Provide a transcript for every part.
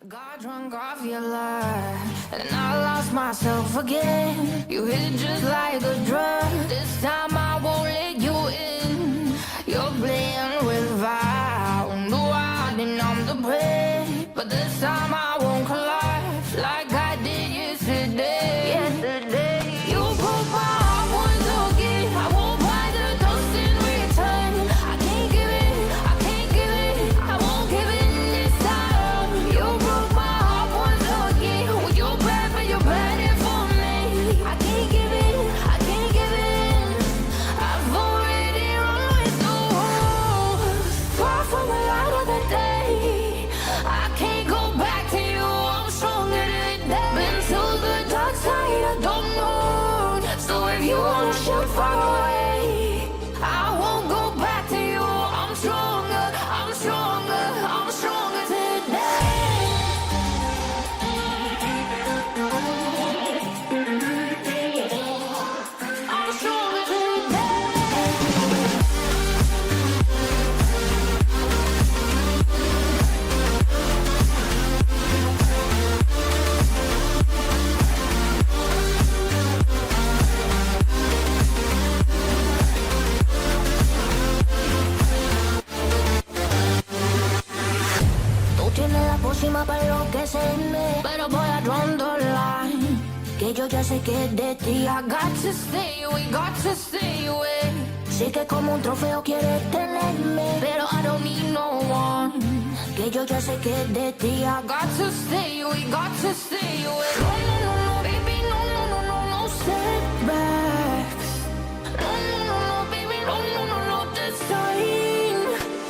Got drunk off your lie, and I lost myself again. You hit just like a drug. This time I won't let you in. You're playing with fire. No, I didn't numb the bread, but this time I won't collapse like I did yesterday. You broke my heart once again. I won't buy the dust in return. I can't give it, I can't give it, I won't give it this time. You broke my heart once again. Well, you're bad, but you're bad for me. I can't give it, I can't give it. I've already run with the wolves. Far from the light of the day. I can't go back to you, I'm stronger today. Been to the dark side, I don't know. So if you wanna shoot far away, I won't go back to you. I'm stronger, I'm stronger, I'm stronger today. I'm stronger today. Tú tienes la pócima para enloquecerme, pero voy a draw the line. Que yo ya sé que es de ti. I got to stay away, got to stay away. Sí que como un trofeo quieres tenerme, pero I don't need no one. Que yo ya sé que es de ti. I got to stay away, got to stay away. No, no, no, no, baby, no, no, no, no, no setbacks. No, no, no, no, baby, no, no, no, no, this time.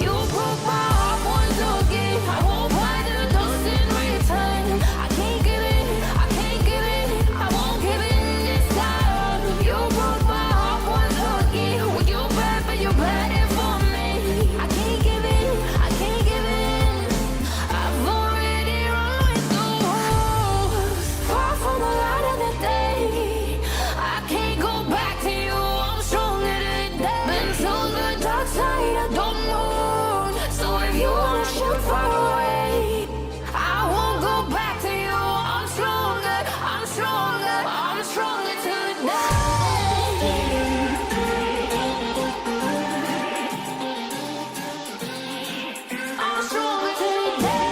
You broke my heart once again. I won't buy the dust in return. I can't give it, I can't give it, I won't give it this time. You broke my heart once again. Well, you're bad, but you're bad for me. I can't give it, I can't give it. I've already run with the wolves. Far from the light of the day. I can't go back to you, I'm stronger today. Been to the dark side, I don't know. So if you wanna shoot far away, I won't go back to you. I'm stronger, I'm stronger, I'm stronger today. I'm stronger today.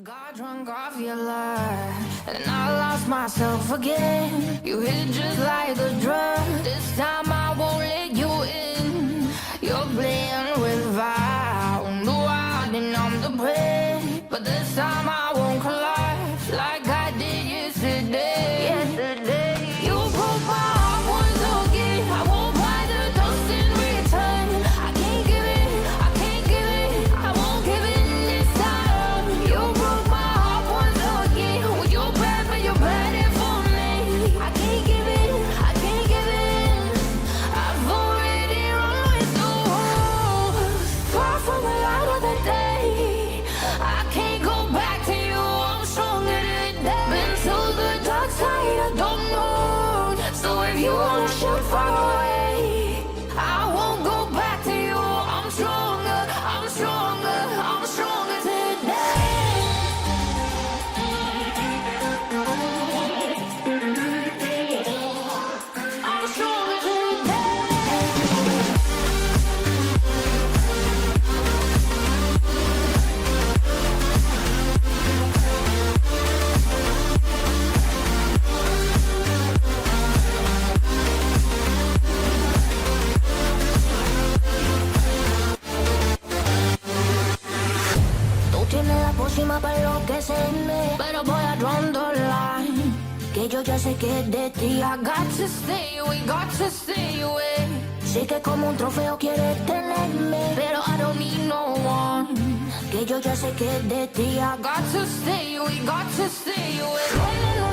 Got drunk off your lie, and I lost myself again. You hit just like a drug. This time I won't let you in. You're playing with fire. No, I didn't numb the bread, but this time I won't collapse like I did yesterday. You broke my heart once again. I won't buy the dust in return. I can't give it, I can't give it, I won't give it this time. You broke my heart once again. Well, you're bad, but you're bad for me. I can't give it, I can't give it. I've already run with the wolves. Far from the light of the day. I can't go back to you, I'm stronger today. Been to the dark side, I don't know. So if you wanna shoot far away, I won't go back to you. I'm stronger, I'm stronger, I'm stronger today. I'm stronger today. Tú tienes la pócima para enloquecerme, pero voy a draw the line. Que yo ya sé que es de ti. I got to stay, we got to stay away. Sé que como un trofeo quieres tenerme, pero I don't need no one. Que yo ya sé que es de ti. I got to stay, we got to stay away.